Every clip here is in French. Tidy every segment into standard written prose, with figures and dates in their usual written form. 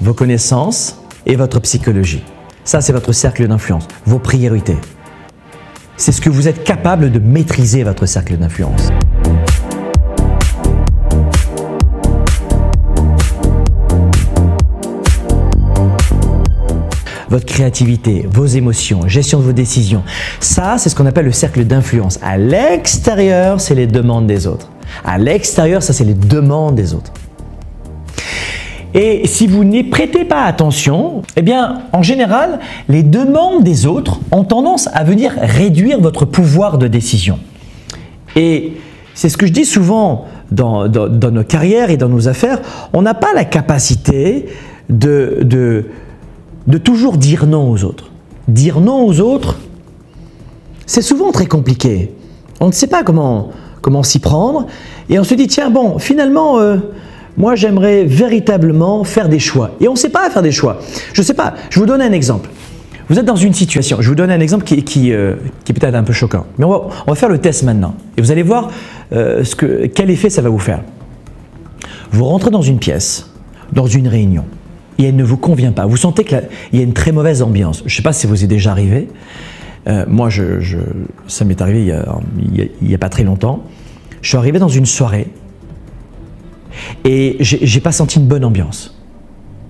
vos connaissances et votre psychologie. Ça, c'est votre cercle d'influence, vos priorités. C'est ce que vous êtes capable de maîtriser, votre cercle d'influence. Votre créativité, vos émotions, gestion de vos décisions. Ça, c'est ce qu'on appelle le cercle d'influence. À l'extérieur, c'est les demandes des autres. À l'extérieur, ça, c'est les demandes des autres. Et si vous n'y prêtez pas attention, eh bien, en général, les demandes des autres ont tendance à venir réduire votre pouvoir de décision. Et c'est ce que je dis souvent dans nos carrières et dans nos affaires, on n'a pas la capacité de toujours dire non aux autres. Dire non aux autres, c'est souvent très compliqué. On ne sait pas comment s'y prendre et on se dit, tiens, bon, finalement, moi, j'aimerais véritablement faire des choix. Et on ne sait pas faire des choix. Je ne sais pas, je vous donne un exemple. Vous êtes dans une situation, je vous donne un exemple qui est peut-être un peu choquant. Mais on va faire le test maintenant. Et vous allez voir quel effet ça va vous faire. Vous rentrez dans une pièce, dans une réunion, et elle ne vous convient pas. Vous sentez qu'il y a une très mauvaise ambiance. Je ne sais pas si ça vous est déjà arrivé. Moi, ça m'est arrivé il n'y a pas très longtemps. Je suis arrivé dans une soirée et j'ai pas senti une bonne ambiance.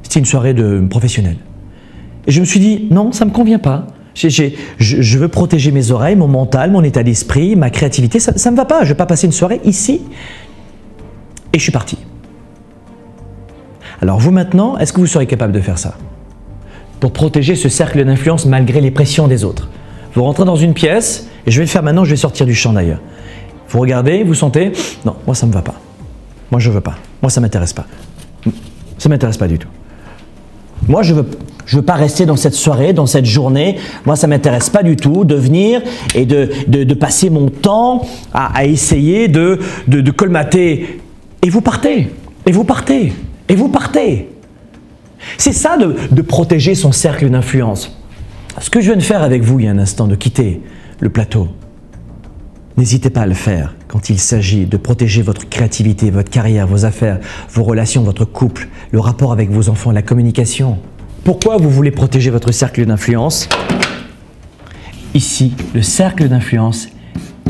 C'était une soirée professionnelle. Et je me suis dit, non, ça ne me convient pas. Je veux protéger mes oreilles, mon mental, mon état d'esprit, ma créativité. Ça ne me va pas. Je ne vais pas passer une soirée ici. Et je suis parti. Alors vous maintenant, est-ce que vous serez capable de faire ça? Pour protéger ce cercle d'influence malgré les pressions des autres. Vous rentrez dans une pièce, et je vais le faire maintenant, je vais sortir du champ d'ailleurs. Vous regardez, vous sentez, non, moi ça ne me va pas. Moi je ne veux pas. Moi ça ne m'intéresse pas. Ça ne m'intéresse pas du tout. Moi je veux pas rester dans cette soirée, dans cette journée. Moi ça ne m'intéresse pas du tout de venir et de passer mon temps à essayer de colmater. Et vous partez. Et vous partez. Et vous partez. C'est ça de protéger son cercle d'influence. Ce que je viens de faire avec vous il y a un instant, de quitter le plateau, n'hésitez pas à le faire quand il s'agit de protéger votre créativité, votre carrière, vos affaires, vos relations, votre couple, le rapport avec vos enfants, la communication. Pourquoi vous voulez protéger votre cercle d'influence? Ici, le cercle d'influence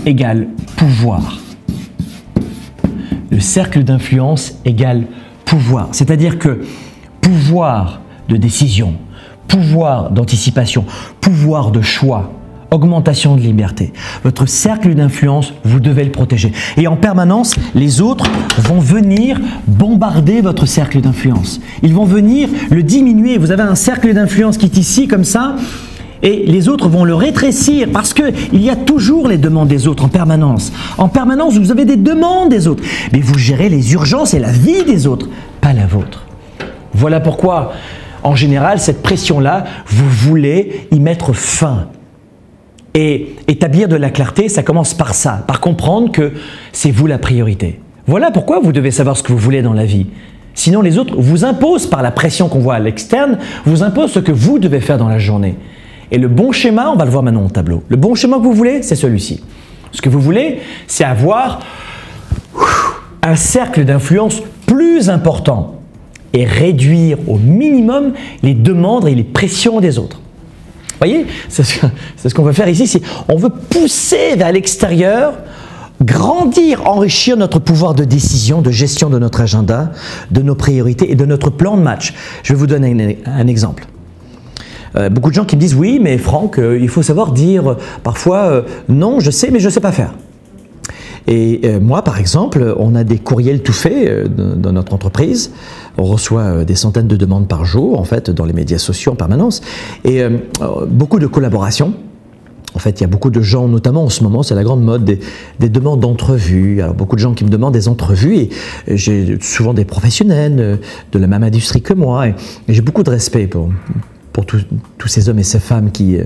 égale pouvoir. Le cercle d'influence égale pouvoir. C'est-à-dire que pouvoir de décision, pouvoir d'anticipation, pouvoir de choix, augmentation de liberté. Votre cercle d'influence, vous devez le protéger. Et en permanence, les autres vont venir bombarder votre cercle d'influence. Ils vont venir le diminuer. Vous avez un cercle d'influence qui est ici, comme ça, et les autres vont le rétrécir parce qu'il y a toujours les demandes des autres en permanence. En permanence, vous avez des demandes des autres. Mais vous gérez les urgences et la vie des autres, pas la vôtre. Voilà pourquoi, en général, cette pression-là, vous voulez y mettre fin. Et établir de la clarté, ça commence par ça, par comprendre que c'est vous la priorité. Voilà pourquoi vous devez savoir ce que vous voulez dans la vie. Sinon, les autres vous imposent, par la pression qu'on voit à l'externe, vous imposent ce que vous devez faire dans la journée. Et le bon schéma, on va le voir maintenant au tableau. Le bon schéma que vous voulez, c'est celui-ci. Ce que vous voulez, c'est avoir un cercle d'influence plus important et réduire au minimum les demandes et les pressions des autres. Vous voyez, c'est ce qu'on veut faire ici. On veut pousser vers l'extérieur, grandir, enrichir notre pouvoir de décision, de gestion de notre agenda, de nos priorités et de notre plan de match. Je vais vous donner un exemple. Beaucoup de gens qui me disent « Oui, mais Franck, il faut savoir dire parfois non, je sais, mais je ne sais pas faire. » Et moi, par exemple, on a des courriels tout faits dans notre entreprise. On reçoit des centaines de demandes par jour, en fait, dans les médias sociaux en permanence. Et beaucoup de collaborations. En fait, il y a beaucoup de gens, notamment en ce moment, c'est la grande mode des demandes d'entrevues. Alors, beaucoup de gens qui me demandent des entrevues et j'ai souvent des professionnels de la même industrie que moi. Et j'ai beaucoup de respect pour tous ces hommes et ces femmes qui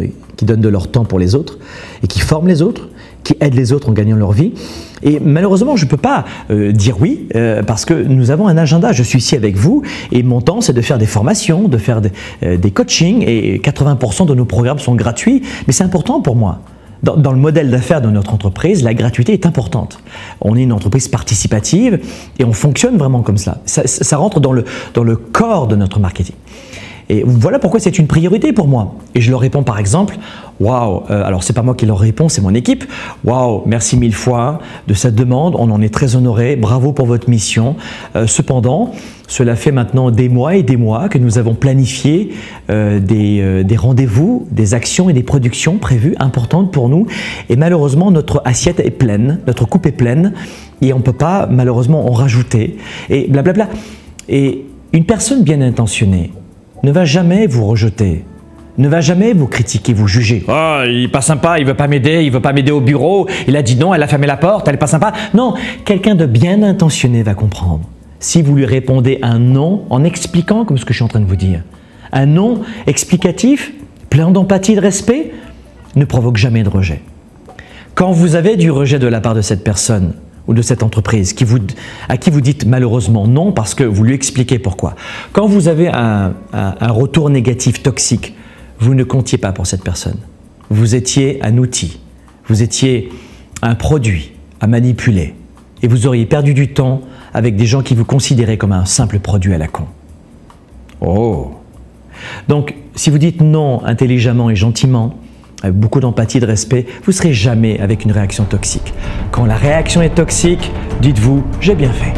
donnent de leur temps pour les autres et qui forment les autres, qui aident les autres en gagnant leur vie. Et malheureusement, je ne peux pas dire oui parce que nous avons un agenda. Je suis ici avec vous et mon temps, c'est de faire des formations, de faire des coachings et 80% de nos programmes sont gratuits. Mais c'est important pour moi Dans le modèle d'affaires de notre entreprise, la gratuité est importante. On est une entreprise participative et on fonctionne vraiment comme cela. Ça rentre dans le corps de notre marketing. Et voilà pourquoi c'est une priorité pour moi. Et je leur réponds par exemple, waouh, alors c'est pas moi qui leur réponds, c'est mon équipe. Waouh, merci mille fois de cette demande, on en est très honoré, bravo pour votre mission. Cependant, cela fait maintenant des mois et des mois que nous avons planifié des rendez-vous, des actions et des productions prévues importantes pour nous. Et malheureusement, notre assiette est pleine, notre coupe est pleine et on ne peut pas malheureusement en rajouter. Et blablabla. Et une personne bien intentionnée ne va jamais vous rejeter, ne va jamais vous critiquer, vous juger. « Oh, il n'est pas sympa, il ne veut pas m'aider au bureau, il a dit non, elle a fermé la porte, elle n'est pas sympa. » Non, quelqu'un de bien intentionné va comprendre. Si vous lui répondez un non en expliquant comme ce que je suis en train de vous dire, un non explicatif, plein d'empathie et de respect, ne provoque jamais de rejet. Quand vous avez du rejet de la part de cette personne, ou de cette entreprise à qui vous dites malheureusement non parce que vous lui expliquez pourquoi. Quand vous avez un retour négatif, toxique, vous ne comptiez pas pour cette personne. Vous étiez un outil, vous étiez un produit à manipuler et vous auriez perdu du temps avec des gens qui vous considéraient comme un simple produit à la con. Oh! Donc, si vous dites non intelligemment et gentiment, avec beaucoup d'empathie et de respect, vous ne serez jamais avec une réaction toxique. Quand la réaction est toxique, dites-vous « j'ai bien fait ».